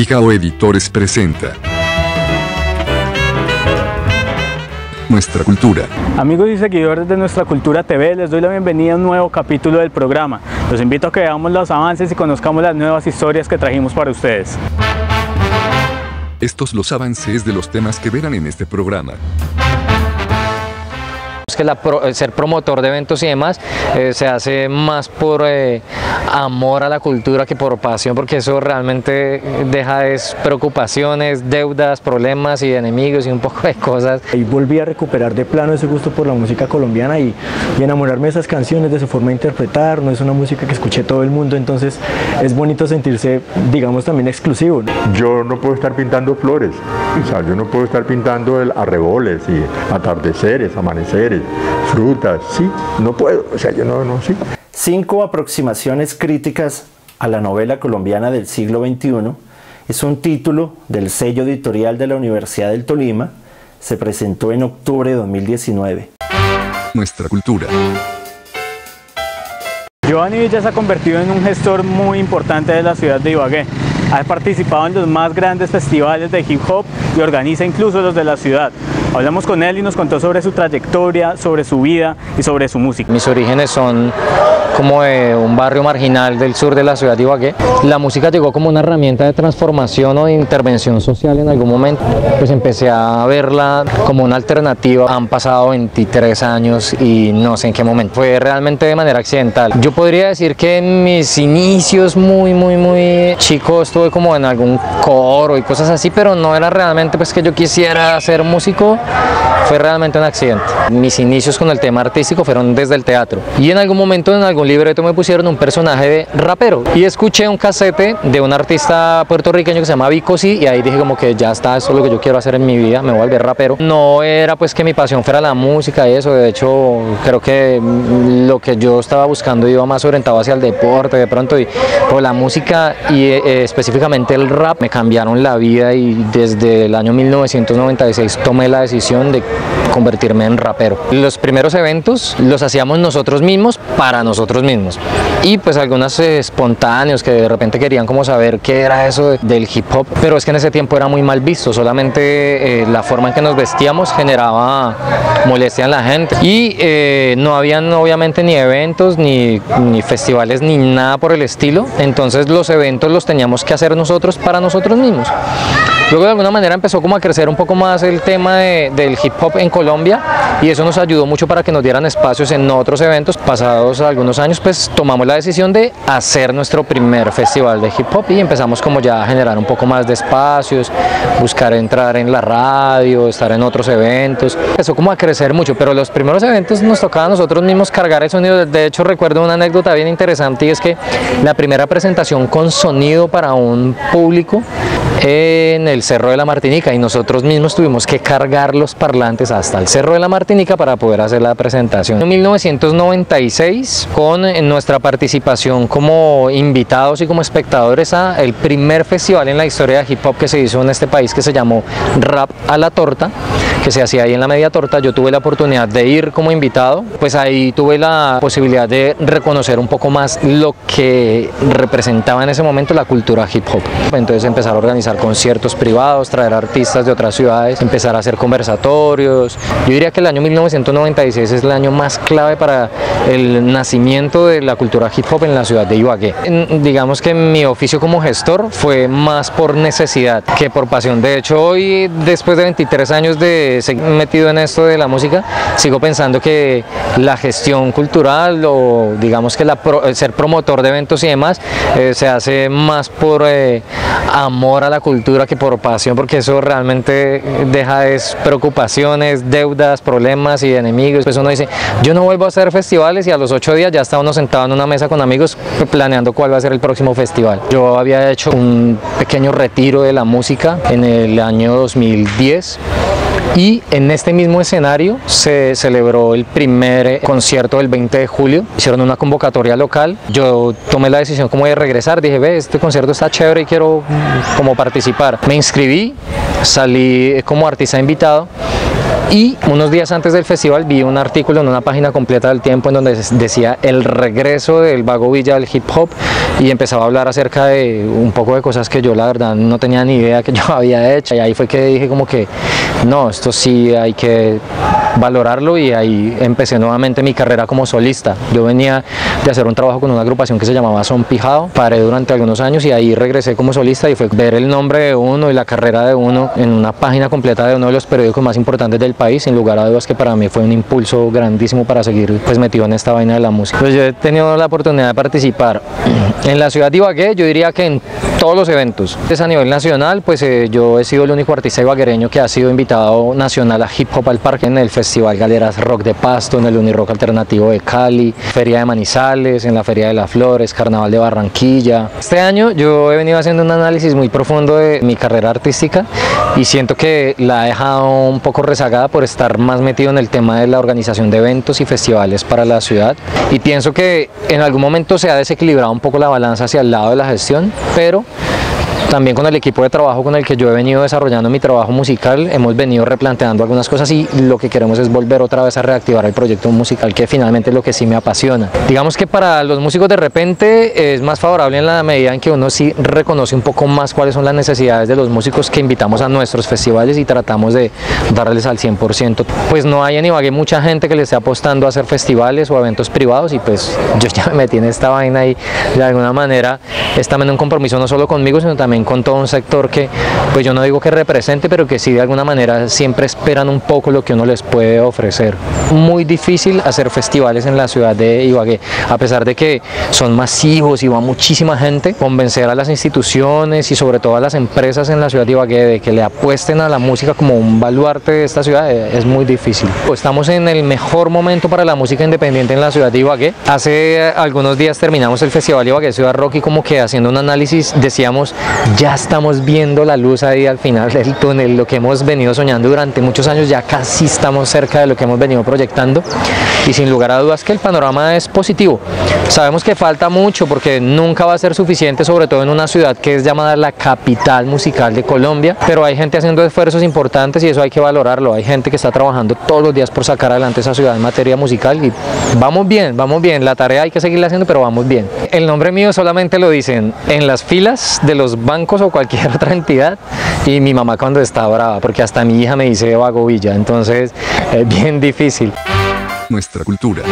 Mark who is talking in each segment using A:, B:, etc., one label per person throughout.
A: Pijao Editores presenta Nuestra Cultura.
B: Amigos y seguidores de Nuestra Cultura TV, les doy la bienvenida a un nuevo capítulo del programa. Los invito a que veamos los avances y conozcamos las nuevas historias que trajimos para ustedes.
A: Estos los avances de los temas que verán en este programa.
C: Que ser promotor de eventos y demás se hace más por amor a la cultura que por pasión, porque eso realmente deja preocupaciones, deudas, problemas y enemigos y un poco de cosas.
D: Y volví a recuperar de plano ese gusto por la música colombiana y enamorarme de esas canciones, de su forma de interpretar. No es una música que escuche todo el mundo, entonces es bonito sentirse, digamos, también exclusivo.
E: Yo no puedo estar pintando flores, o sea, yo no puedo estar pintando arreboles y atardeceres, amaneceres, frutas, sí, no puedo, o sea, yo no, sí.
F: 5 aproximaciones críticas a la novela colombiana del siglo XXI es un título del sello editorial de la Universidad del Tolima. Se presentó en octubre de 2019.
A: Nuestra Cultura.
B: Giovanni Villa se ha convertido en un gestor muy importante de la ciudad de Ibagué. Ha participado en los más grandes festivales de hip hop y organiza incluso los de la ciudad. Hablamos con él y nos contó sobre su trayectoria, sobre su vida y sobre su música.
C: Mis orígenes son como de un barrio marginal del sur de la ciudad de Ibagué. La música llegó como una herramienta de transformación o de intervención social en algún momento. Pues empecé a verla como una alternativa. Han pasado 23 años y no sé en qué momento. Fue realmente de manera accidental. Yo podría decir que en mis inicios muy chicos estuve como en algún coro y cosas así, pero no era realmente pues que yo quisiera ser músico. Fue realmente un accidente. Mis inicios con el tema artístico fueron desde el teatro y en algún momento en algún libreto me pusieron un personaje de rapero y escuché un casete de un artista puertorriqueño que se llama Vico Sí, y ahí dije como que ya está, esto es lo que yo quiero hacer en mi vida, me voy a volver rapero. No era pues que mi pasión fuera la música y eso, de hecho creo que lo que yo estaba buscando iba más orientado hacia el deporte de pronto, y por la música y específicamente el rap me cambiaron la vida, y desde el año 1996 tomé la decisión de convertirme en rapero. Los primeros eventos los hacíamos nosotros mismos para nosotros mismos, y pues algunos espontáneos que de repente querían como saber qué era eso del hip hop, pero es que en ese tiempo era muy mal visto. Solamente la forma en que nos vestíamos generaba molestia en la gente, y no habían obviamente ni eventos ni festivales ni nada por el estilo, entonces los eventos los teníamos que hacer nosotros para nosotros mismos. Luego de alguna manera empezó como a crecer un poco más el tema del hip hop en Colombia, y eso nos ayudó mucho para que nos dieran espacios en otros eventos. Pasados algunos años pues tomamos la decisión de hacer nuestro primer festival de hip hop y empezamos como ya a generar un poco más de espacios, buscar entrar en la radio, estar en otros eventos. Empezó como a crecer mucho, pero los primeros eventos nos tocaba a nosotros mismos cargar el sonido. De hecho recuerdo una anécdota bien interesante, y es que la primera presentación con sonido para un público en el Cerro de la Martinica, y nosotros mismos tuvimos que cargar los parlantes hasta el Cerro de la Martinica para poder hacer la presentación. En 1996, con nuestra participación como invitados y como espectadores a el primer festival en la historia de hip hop que se hizo en este país, que se llamó Rap a la Torta, que se hacía ahí en la Media Torta. Yo tuve la oportunidad de ir como invitado, pues ahí tuve la posibilidad de reconocer un poco más lo que representaba en ese momento la cultura hip hop. Entonces empezar a organizar conciertos privados, traer artistas de otras ciudades, empezar a hacer conversatorios. Yo diría que el año 1996 es el año más clave para el nacimiento de la cultura hip hop en la ciudad de Ibagué. Digamos que mi oficio como gestor fue más por necesidad que por pasión. De hecho, hoy, después de 23 años de seguir metido en esto de la música, sigo pensando que la gestión cultural, o digamos que ser promotor de eventos y demás, se hace más por amor a la cultura que por pasión, porque eso realmente deja preocupaciones, deudas, problemas y enemigos. Pues uno dice, yo no vuelvo a hacer festivales, y a los 8 días ya está uno sentado en una mesa con amigos planeando cuál va a ser el próximo festival. Yo había hecho un pequeño retiro de la música en el año 2010, y en este mismo escenario se celebró el primer concierto del 20 de julio. Hicieron una convocatoria local. Yo tomé la decisión como de regresar. Dije, ve, este concierto está chévere y quiero como participar. Me inscribí, salí como artista invitado, Y unos días antes del festival vi un artículo en una página completa del Tiempo en donde decía el regreso del Vago Villa del hip hop, y empezaba a hablar acerca de un poco de cosas que yo la verdad no tenía ni idea que yo había hecho, y ahí fue que dije como que no, esto sí hay que valorarlo, y ahí empecé nuevamente mi carrera como solista. Yo venía de hacer un trabajo con una agrupación que se llamaba Son Pijao, paré durante algunos años y ahí regresé como solista, y fue ver el nombre de uno y la carrera de uno en una página completa de uno de los periódicos más importantes del país, sin lugar a dudas que para mí fue un impulso grandísimo para seguir pues metido en esta vaina de la música. Pues yo he tenido la oportunidad de participar en la ciudad de Ibagué, yo diría que en todos los eventos. A nivel nacional, pues yo he sido el único artista ibaguereño que ha sido invitado nacional a Hip Hop al Parque en el Festival Galeras Rock de Pasto, en el Unirock Alternativo de Cali, Feria de Manizales, en la Feria de las Flores, Carnaval de Barranquilla. Este año yo he venido haciendo un análisis muy profundo de mi carrera artística y siento que la he dejado un poco rezagada por estar más metido en el tema de la organización de eventos y festivales para la ciudad, y pienso que en algún momento se ha desequilibrado un poco la balanza hacia el lado de la gestión, pero también con el equipo de trabajo con el que yo he venido desarrollando mi trabajo musical hemos venido replanteando algunas cosas, y lo que queremos es volver otra vez a reactivar el proyecto musical, que finalmente es lo que sí me apasiona. Digamos que para los músicos de repente es más favorable en la medida en que uno sí reconoce un poco más cuáles son las necesidades de los músicos que invitamos a nuestros festivales y tratamos de darles al 100%. Pues no hay en Ibagué mucha gente que le esté apostando a hacer festivales o eventos privados, y pues yo ya me metí en esta vaina y de alguna manera es también un compromiso no solo conmigo, sino también con todo un sector que, pues yo no digo que represente, pero que sí de alguna manera siempre esperan un poco lo que uno les puede ofrecer. Muy difícil hacer festivales en la ciudad de Ibagué, a pesar de que son masivos y va muchísima gente. Convencer a las instituciones y sobre todo a las empresas en la ciudad de Ibagué de que le apuesten a la música como un baluarte de esta ciudad es muy difícil. Estamos en el mejor momento para la música independiente en la ciudad de Ibagué. Hace algunos días terminamos el Festival Ibagué Ciudad Rock y como que haciendo un análisis decíamos, ya estamos viendo la luz ahí al final del túnel, lo que hemos venido soñando durante muchos años, ya casi estamos cerca de lo que hemos venido proyectando, y sin lugar a dudas que el panorama es positivo. Sabemos que falta mucho porque nunca va a ser suficiente, sobre todo en una ciudad que es llamada la capital musical de Colombia, pero hay gente haciendo esfuerzos importantes y eso hay que valorarlo. Hay gente que está trabajando todos los días por sacar adelante esa ciudad en materia musical y vamos bien, la tarea hay que seguirla haciendo, pero vamos bien. El nombre mío solamente lo dicen en las filas de los bancos o cualquier otra entidad, y mi mamá cuando está brava, porque hasta mi hija me dice Vago Villa, entonces es bien difícil.
A: Nuestra cultura.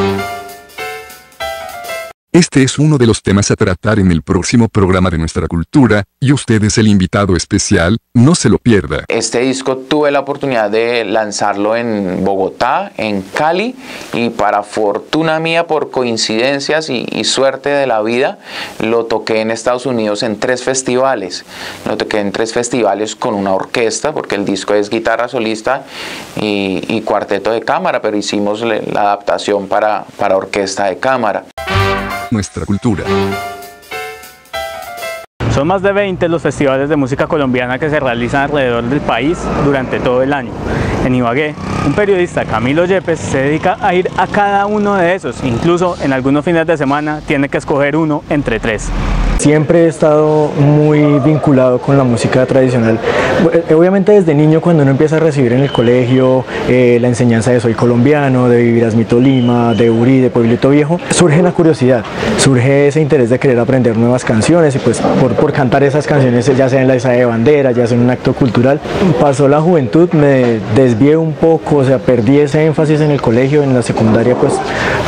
A: Este es uno de los temas a tratar en el próximo programa de Nuestra Cultura, y usted es el invitado especial, no se lo pierda.
G: Este disco tuve la oportunidad de lanzarlo en Bogotá, en Cali, y para fortuna mía, por coincidencias y suerte de la vida, lo toqué en Estados Unidos en 3 festivales. Lo toqué en 3 festivales con una orquesta, porque el disco es guitarra solista y cuarteto de cámara, pero hicimos la adaptación para orquesta de cámara.
A: Nuestra cultura.
B: Son más de 20 los festivales de música colombiana que se realizan alrededor del país durante todo el año. En Ibagué, un periodista, Camilo Yepes, se dedica a ir a cada uno de esos, incluso en algunos fines de semana tiene que escoger uno entre 3.
D: Siempre he estado muy vinculado con la música tradicional. Obviamente desde niño, cuando uno empieza a recibir en el colegio la enseñanza de soy colombiano, de Vivirás mi Tolima, de Uri, de Pueblito Viejo, surge la curiosidad, surge ese interés de querer aprender nuevas canciones, y pues por cantar esas canciones, ya sea en la izada de bandera, ya sea en un acto cultural. Pasó la juventud, me desvié un poco, o sea, perdí ese énfasis en el colegio. En la secundaria pues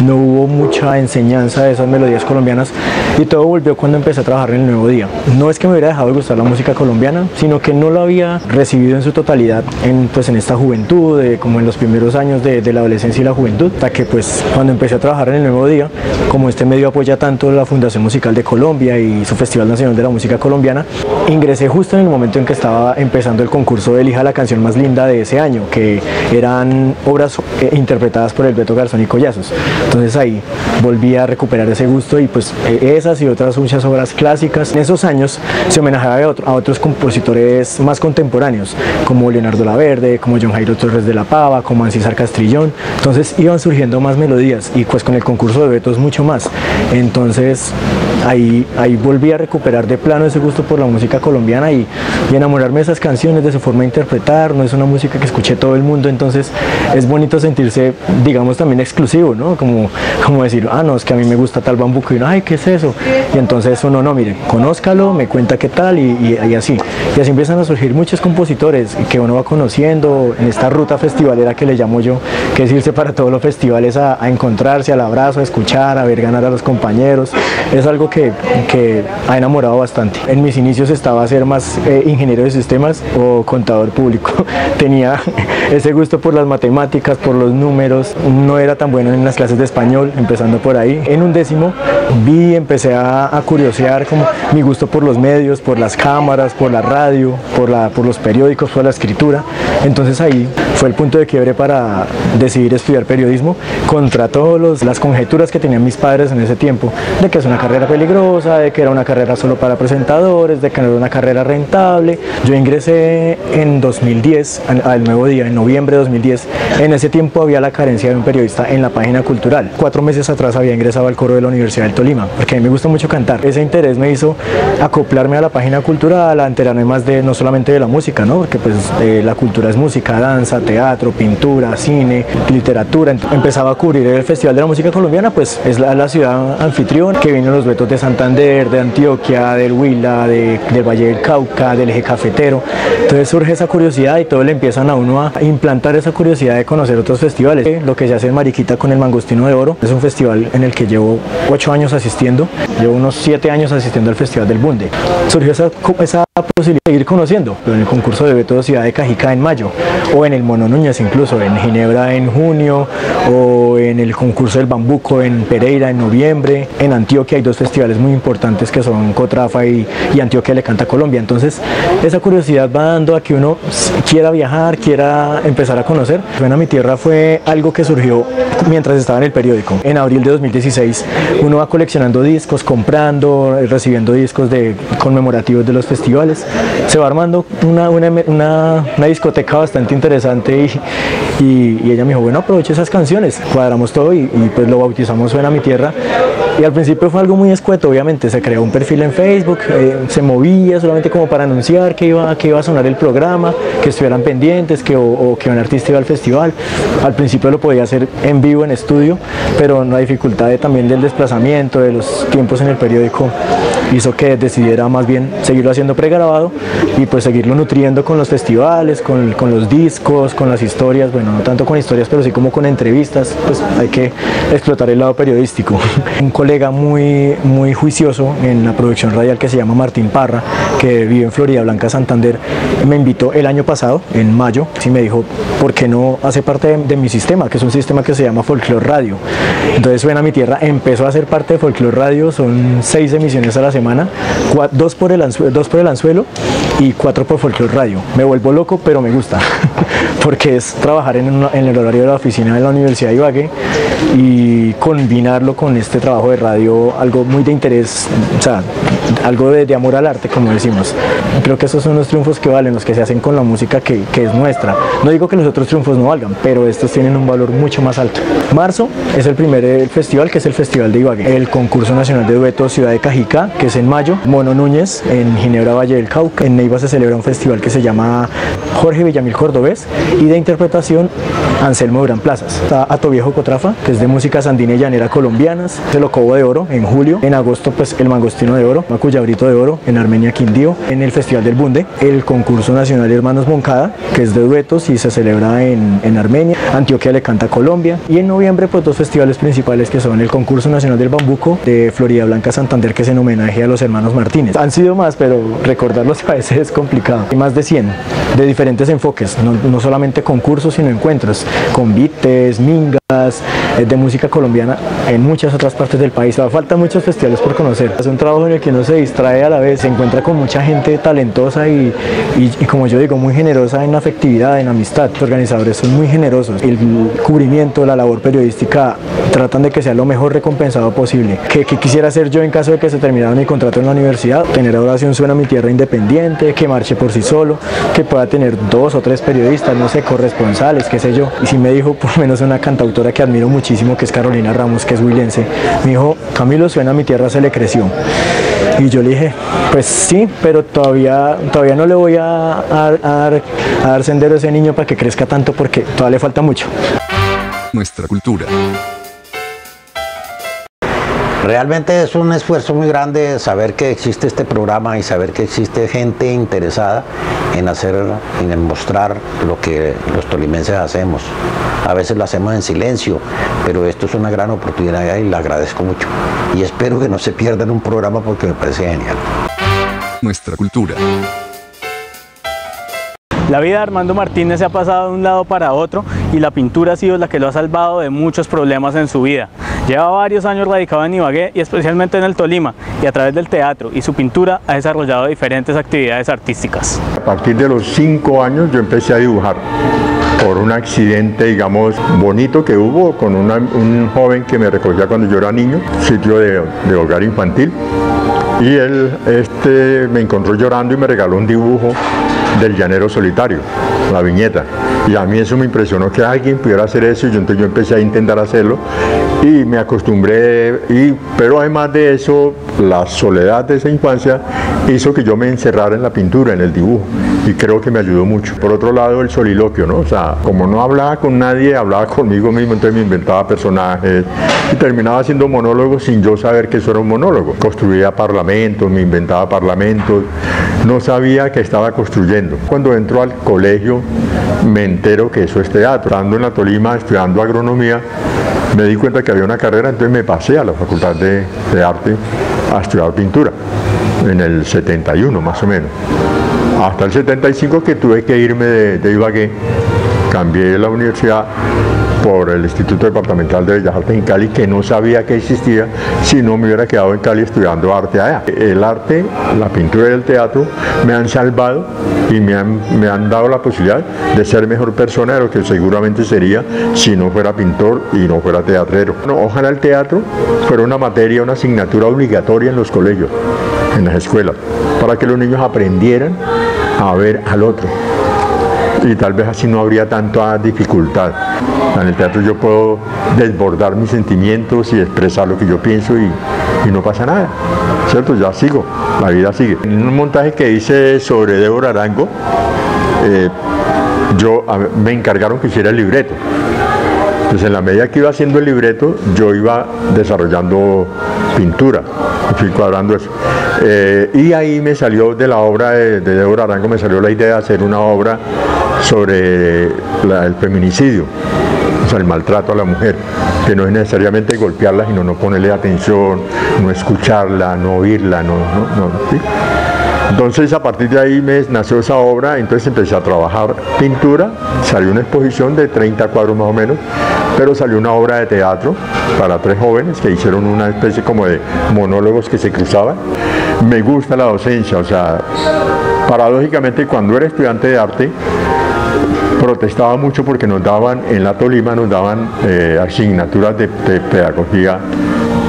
D: no hubo mucha enseñanza de esas melodías colombianas, y todo volvió cuando empecé a trabajar en El Nuevo Día. No es que me hubiera dejado de gustar la música colombiana, sino que no la había recibido en su totalidad en esta juventud, como en los primeros años de la adolescencia y la juventud, hasta que pues cuando empecé a trabajar en El Nuevo Día, como este medio apoya tanto la Fundación Musical de Colombia y su Festival Nacional de la Música Colombiana, ingresé justo en el momento en que estaba empezando el concurso de Elija la canción más linda de ese año, que eran obras interpretadas por el Beto Garzón y Collazos. Entonces ahí volví a recuperar ese gusto, y pues esas y otras muchas obras músicas clásicas. En esos años se homenajeaba a otros compositores más contemporáneos, como Leonardo Laverde, como John Jairo Torres de la Pava, como Ancísar Castrillón. Entonces iban surgiendo más melodías y pues con el concurso de duetos mucho más. Entonces ahí volví a recuperar de plano ese gusto por la música colombiana y enamorarme de esas canciones, de su forma de interpretar. No es una música que escuche todo el mundo, entonces es bonito sentirse, digamos, también exclusivo, ¿no? Como decir, no, es que a mí me gusta tal bambuco y uno, ay, ¿qué es eso? Y entonces uno, no, mire, conózcalo, me cuenta qué tal y así. Y así empiezan a surgir muchos compositores que uno va conociendo en esta ruta festivalera que le llamo yo, que es irse para todos los festivales a encontrarse, al abrazo, a escuchar, a ver ganar a los compañeros. Es algo que ha enamorado bastante. En mis inicios estaba a ser más ingeniero de sistemas o contador público. Tenía ese gusto por las matemáticas, por los números. No era tan bueno en las clases de español, empezando por ahí. En un décimo empecé a curiosear como mi gusto por los medios, por las cámaras, por la radio, por los periódicos, por la escritura. Entonces ahí fue el punto de quiebre para decidir estudiar periodismo contra todas las conjeturas que tenían mis padres en ese tiempo, de que es una carrera peligrosa, de que era una carrera solo para presentadores, de que no era una carrera rentable. Yo ingresé en 2010, al Nuevo Día, en noviembre de 2010. En ese tiempo había la carencia de un periodista en la página cultural. 4 meses atrás había ingresado al coro de la Universidad del Tolima, porque a mí me gusta mucho cantar. Ese interés me hizo acoplarme a la página cultural, a enterarme más de, no solamente de la música, ¿no? Porque pues la cultura es música, danza, teatro, pintura, cine, literatura. Empezaba a cubrir el Festival de la Música Colombiana, pues es la ciudad anfitrión, que vienen los duetos de Santander, de Antioquia, del Huila, del Valle del Cauca, del Eje Cafetero. Entonces surge esa curiosidad y todo le empiezan a uno a implantar esa curiosidad de conocer otros festivales. Lo que se hace en Mariquita con el Mangostino de Oro es un festival en el que llevo 8 años asistiendo, llevo unos 7 años asistiendo al Festival del Bunde. Surgió esa posibilidad de seguir conociendo, pero en el concurso de dueto de Ciudad de Cajicá en mayo, o en el Mono Núñez incluso, en Ginebra en junio, o en el concurso del Bambuco en Pereira en noviembre. En Antioquia hay 2 festivales muy importantes que son Cotrafa y Antioquia le canta Colombia. Entonces esa curiosidad va dando a que uno quiera viajar, quiera empezar a conocer. Suena mi tierra fue algo que surgió mientras estaba en el periódico. En abril de 2016 uno va coleccionando discos, comprando, recibiendo discos conmemorativos de los festivales. Se va armando una discoteca bastante interesante y ella me dijo, bueno, aproveche esas canciones. Cuadramos todo y pues lo bautizamos Suena mi tierra. Y al principio fue algo muy escueto, obviamente. Se creó un perfil en Facebook, se movía solamente como para anunciar que iba a sonar el programa, que estuvieran pendientes, que un artista iba al festival. Al principio lo podía hacer en vivo, en estudio, pero la dificultad también del desplazamiento, de los tiempos en el periódico, hizo que decidiera más bien seguirlo haciendo pregrabado y pues seguirlo nutriendo con los festivales, con los discos, con las historias. Bueno, no tanto con historias, pero sí como con entrevistas. Pues hay que explotar el lado periodístico. Un colega muy juicioso en la producción radial que se llama Martín Parra, que vive en Florida Blanca, Santander, me invitó el año pasado, en mayo, y me dijo, ¿por qué no hace parte de mi sistema? Que es un sistema que se llama Folklore Radio. Entonces Suena mi tierra empezó a ser parte de Folklore Radio, son 6 emisiones a la semana, 2 por el anzuelo y 4 por Folklore Radio. Me vuelvo loco, pero me gusta, porque es trabajar en el horario de la oficina de la Universidad de Ibagué y combinarlo con este trabajo de radio, algo muy de interés, o sea, algo de amor al arte, como decimos. Creo que esos son los triunfos que valen, los que se hacen con la música que es nuestra. No digo que los otros triunfos no valgan, pero estos tienen un valor mucho más alto. Marzo es el primer festival, que es el Festival de Ibagué. El Concurso Nacional de Duetos Ciudad de Cajicá, que es en mayo. Mono Núñez en Ginebra, Valle del Cauca. En Neiva se celebra un festival que se llama Jorge Villamil Cordobés, y de interpretación Anselmo Durán Plazas. Está Atoviejo Cotrafa, que es de música sandina y llanera colombianas. El Ocobo de Oro en julio. En agosto pues el Mangostino de Oro, Macuyabrito de Oro en Armenia, Quindío. En el Festival del Bunde el Concurso Nacional Hermanos Moncada, que es de duetos y se celebra en Armenia. Antioquia le canta Colombia. Y en noviembre pues 2 festivales principales, que son el Concurso Nacional del Bambuco de Florida Blanca, Santander, que es en homenaje a los hermanos Martínez. Han sido más, pero recordarlos a veces es complicado. Hay más de 100 de diferentes enfoques, no solamente concursos, sino encuentros, convites, mingas, de música colombiana en muchas otras partes del país. Faltan muchos festivales por conocer. Es un trabajo en el que uno se distrae a la vez, se encuentra con mucha gente talentosa y como yo digo, muy generosa en afectividad, en amistad. Los organizadores son muy generosos. El cubrimiento, la labor periodística, tratan de que sea lo mejor recompensado posible. ¿Qué quisiera hacer yo en caso de que se terminara mi contrato en la universidad? Tener Oración Suena Mi Tierra independiente, que marche por sí solo, que pueda tener 2 o 3 periodistas, no sé, corresponsales, qué sé yo. Y si me dijo, por lo menos una cantautora que admiro muchísimo, que es Carolina Ramos, que es huilense, me dijo: Camilo, Suena Mi Tierra se le creció. Y yo le dije, pues sí, pero todavía no le voy a dar sendero a ese niño para que crezca tanto, porque todavía le falta mucho.
A: Nuestra cultura.
H: Realmente es un esfuerzo muy grande saber que existe este programa y saber que existe gente interesada en mostrar lo que los tolimenses hacemos. A veces lo hacemos en silencio, pero esto es una gran oportunidad y la agradezco mucho. Y espero que no se pierdan un programa porque me parece genial.
A: Nuestra cultura.
B: La vida de Armando Martínez se ha pasado de un lado para otro y la pintura ha sido la que lo ha salvado de muchos problemas en su vida. Lleva varios años radicado en Ibagué y especialmente en el Tolima, y a través del teatro y su pintura ha desarrollado diferentes actividades artísticas.
E: A partir de los 5 años yo empecé a dibujar por un accidente, digamos, bonito que hubo con un joven que me recogía cuando yo era niño, sitio de hogar infantil, y él me encontró llorando y me regaló un dibujo del Llanero Solitario, la viñeta, y a mí eso me impresionó que alguien pudiera hacer eso, y entonces yo empecé a intentar hacerlo y me acostumbré, pero además de eso, la soledad de esa infancia hizo que yo me encerrara en la pintura, en el dibujo, y creo que me ayudó mucho. Por otro lado, el soliloquio, ¿no? O sea, como no hablaba con nadie, hablaba conmigo mismo, entonces me inventaba personajes y terminaba haciendo monólogos sin yo saber que eso era un monólogo. Construía parlamentos, me inventaba parlamentos, no sabía que estaba construyendo. Cuando entro al colegio me entero que eso es teatro. Estando en la Tolima estudiando agronomía, me di cuenta que había una carrera, entonces me pasé a la Facultad de Arte a estudiar pintura, en el 71 más o menos. Hasta el 75 que tuve que irme de Ibagué, cambié la universidad por el Instituto Departamental de Bellas Artes en Cali, que no sabía que existía si no me hubiera quedado en Cali estudiando arte allá. El arte, la pintura y el teatro me han salvado y me han dado la posibilidad de ser mejor persona de lo que seguramente sería si no fuera pintor y no fuera teatrero. Bueno, ojalá el teatro fuera una materia, una asignatura obligatoria en los colegios, en las escuelas, para que los niños aprendieran a ver al otro. Y tal vez así no habría tanta dificultad. En el teatro yo puedo desbordar mis sentimientos y expresar lo que yo pienso y no pasa nada, ¿cierto? Ya sigo, la vida sigue. En un montaje que hice sobre Débora Arango, me encargaron que hiciera el libreto. Entonces, en la medida que iba haciendo el libreto, yo iba desarrollando pintura, fui cuadrando eso. Y ahí me salió de la obra de Débora Arango, me salió la idea de hacer una obra sobre el feminicidio, o sea, el maltrato a la mujer, que no es necesariamente golpearla, sino no ponerle atención, no escucharla, no oírla, ¿sí? Entonces, a partir de ahí me nació esa obra, entonces empecé a trabajar pintura, salió una exposición de 30 cuadros más o menos, pero salió una obra de teatro para 3 jóvenes que hicieron una especie como de monólogos que se cruzaban. Me gusta la docencia, o sea, paradójicamente cuando era estudiante de arte, protestaba mucho porque nos daban, en la Tolima nos daban asignaturas de pedagogía,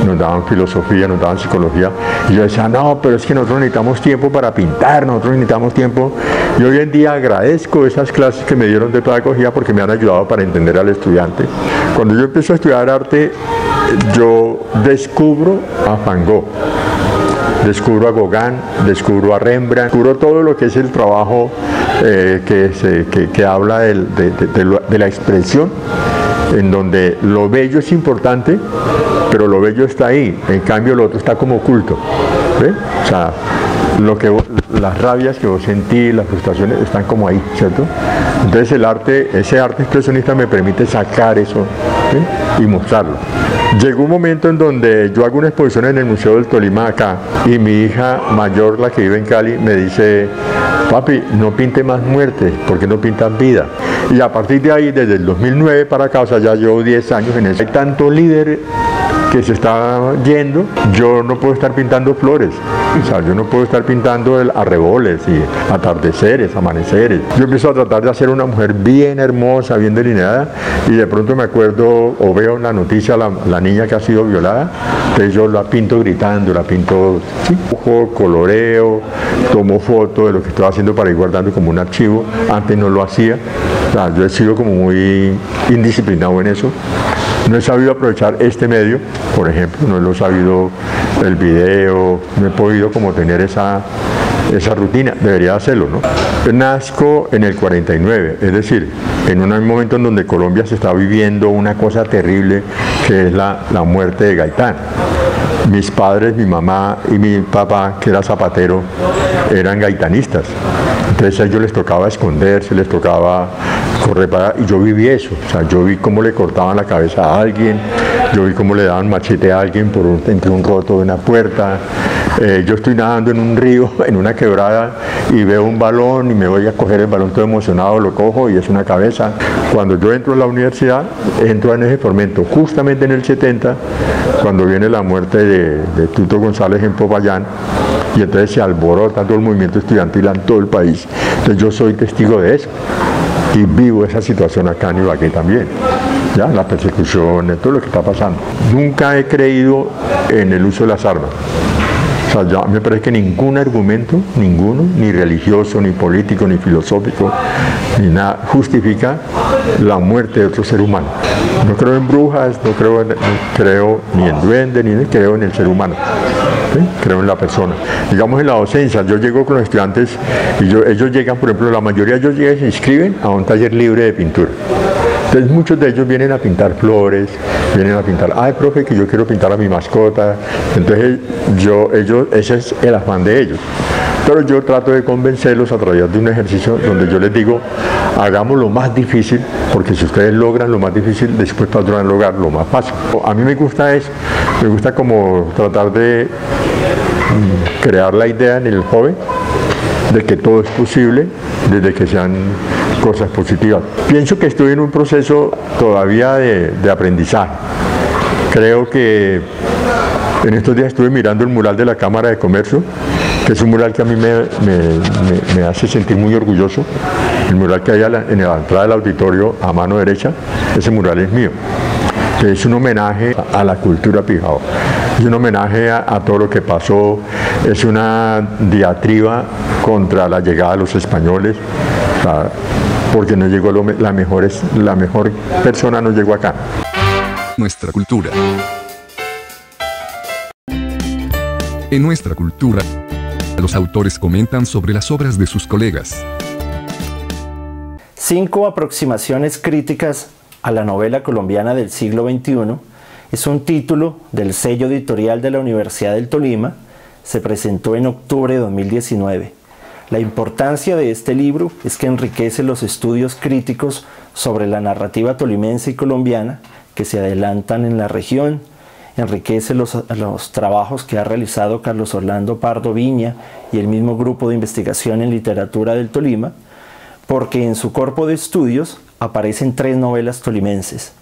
E: nos daban filosofía, nos daban psicología, y yo decía, no, pero es que nosotros necesitamos tiempo para pintar, nosotros necesitamos tiempo, y hoy en día agradezco esas clases que me dieron de pedagogía porque me han ayudado para entender al estudiante. Cuando yo empiezo a estudiar arte, yo descubro a Van Gogh, descubro a Gauguin, descubro a Rembrandt, descubro todo lo que es el trabajo que habla de la expresión, en donde lo bello es importante, pero lo bello está ahí, en cambio lo otro está como oculto, ¿sí? O sea, las rabias que vos sentís, las frustraciones están como ahí, ¿cierto? Entonces ese arte expresionista me permite sacar eso, ¿sí? Y mostrarlo. Llegó un momento en donde yo hago una exposición en el Museo del Tolima acá y mi hija mayor, la que vive en Cali, me dice: papi, no pinte más muerte, ¿por qué no pintas vida? Y a partir de ahí, desde el 2009 para acá, o sea, ya llevo 10 años en eso. Hay tanto líder que se está yendo, yo no puedo estar pintando flores, o sea, yo no puedo estar pintando arreboles y atardeceres, amaneceres. Yo empiezo a tratar de hacer una mujer bien hermosa, bien delineada, y de pronto me acuerdo o veo en la noticia la niña que ha sido violada, entonces yo la pinto gritando, la pinto, ¿sí? Coloreo, tomo foto de lo que estoy haciendo para ir guardando como un archivo. Antes no lo hacía, o sea, yo he sido como muy indisciplinado en eso. No he sabido aprovechar este medio, por ejemplo, no lo he sabido el video, no he podido como tener esa rutina, debería hacerlo, ¿no? Yo nazco en el 49, es decir, en un momento en donde Colombia se está viviendo una cosa terrible, que es la muerte de Gaitán. Mis padres, mi mamá y mi papá, que era zapatero, eran gaitanistas. Entonces a ellos les tocaba esconderse, les tocaba correr para... Y yo viví eso, o sea, yo vi cómo le cortaban la cabeza a alguien, yo vi cómo le daban machete a alguien entre un roto de una puerta. Yo estoy nadando en un río, en una quebrada, y veo un balón y me voy a coger el balón todo emocionado, lo cojo y es una cabeza. Cuando yo entro a la universidad, entro en ese tormento, justamente en el 70, cuando viene la muerte de Tuto González en Popayán, y entonces se alborota todo el movimiento estudiantil en todo el país. Entonces yo soy testigo de eso y vivo esa situación acá en Ibagué también, ¿ya? La persecución, todo lo que está pasando. Nunca he creído en el uso de las armas. O sea, ya me parece que ningún argumento, ninguno, ni religioso, ni político, ni filosófico, ni nada, justifica la muerte de otro ser humano. No creo en brujas, no creo ni en duendes, ni creo en el ser humano. ¿Sí? Creo en la persona. Digamos, en la docencia, yo llego con los estudiantes y ellos llegan, por ejemplo, la mayoría de ellos llegan y se inscriben a un taller libre de pintura. Entonces muchos de ellos vienen a pintar flores, vienen a pintar, ay profe, que yo quiero pintar a mi mascota. Entonces ese es el afán de ellos. Pero yo trato de convencerlos a través de un ejercicio donde yo les digo, hagamos lo más difícil, porque si ustedes logran lo más difícil, después podrán lograr lo más fácil. A mí me gusta eso, me gusta como tratar de crear la idea en el joven de que todo es posible desde que sean cosas positivas. Pienso que estoy en un proceso todavía de aprendizaje. Creo que en estos días estuve mirando el mural de la Cámara de Comercio, que es un mural que a mí me hace sentir muy orgulloso. El mural que hay en la entrada del auditorio a mano derecha, ese mural es mío. Es un homenaje a la cultura Pijao, es un homenaje a todo lo que pasó, es una diatriba contra la llegada de los españoles, porque no llegó la mejor persona no llegó acá.
A: Nuestra cultura. En nuestra cultura, los autores comentan sobre las obras de sus colegas.
F: 5 aproximaciones críticas a la novela colombiana del siglo XXI es un título del sello editorial de la Universidad del Tolima. Se presentó en octubre de 2019. La importancia de este libro es que enriquece los estudios críticos sobre la narrativa tolimense y colombiana que se adelantan en la región, enriquece los trabajos que ha realizado Carlos Orlando Pardo Viña y el mismo grupo de investigación en literatura del Tolima, porque en su corpo de estudios aparecen 3 novelas tolimenses.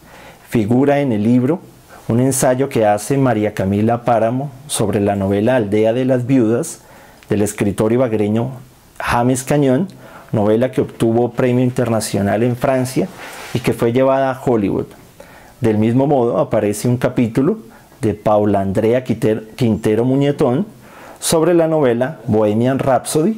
F: Figura en el libro un ensayo que hace María Camila Páramo sobre la novela Aldea de las Viudas del escritor ibaguereño James Cañón, novela que obtuvo premio internacional en Francia y que fue llevada a Hollywood. Del mismo modo aparece un capítulo de Paula Andrea Quintero Muñetón sobre la novela Bohemian Rhapsody,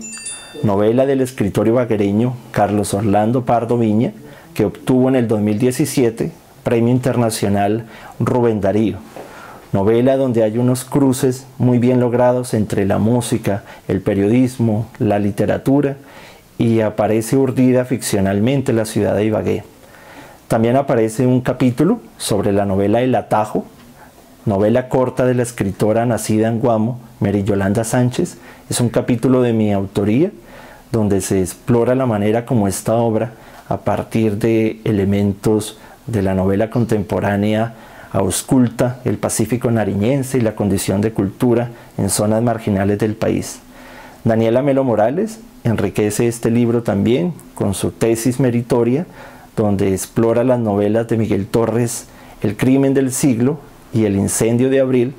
F: novela del escritor ibaguereño Carlos Orlando Pardo Viña, que obtuvo en el 2017 Premio Internacional Rubén Darío. Novela donde hay unos cruces muy bien logrados entre la música, el periodismo, la literatura, y aparece urdida ficcionalmente la ciudad de Ibagué. También aparece un capítulo sobre la novela El Atajo, novela corta de la escritora nacida en Guamo, Mary Yolanda Sánchez. Es un capítulo de mi autoría, donde se explora la manera como esta obra, a partir de elementos de la novela contemporánea, ausculta el Pacífico nariñense y la condición de cultura en zonas marginales del país. Daniela Melo Morales enriquece este libro también con su tesis meritoria, donde explora las novelas de Miguel Torres, El crimen del siglo y El incendio de abril,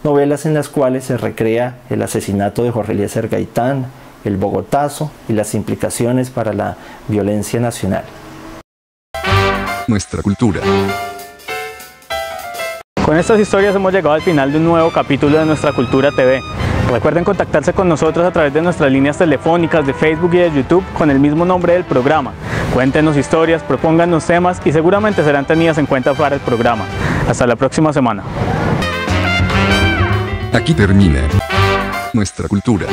F: novelas en las cuales se recrea el asesinato de Jorge Eliezer Gaitán, el Bogotazo y las implicaciones para la violencia nacional.
A: Nuestra cultura.
B: Con estas historias hemos llegado al final de un nuevo capítulo de Nuestra Cultura TV. Recuerden contactarse con nosotros a través de nuestras líneas telefónicas de Facebook y de YouTube con el mismo nombre del programa. Cuéntenos historias, propónganos temas y seguramente serán tenidas en cuenta para el programa. Hasta la próxima semana.
A: Aquí termina Nuestra Cultura.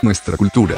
A: Nuestra Cultura.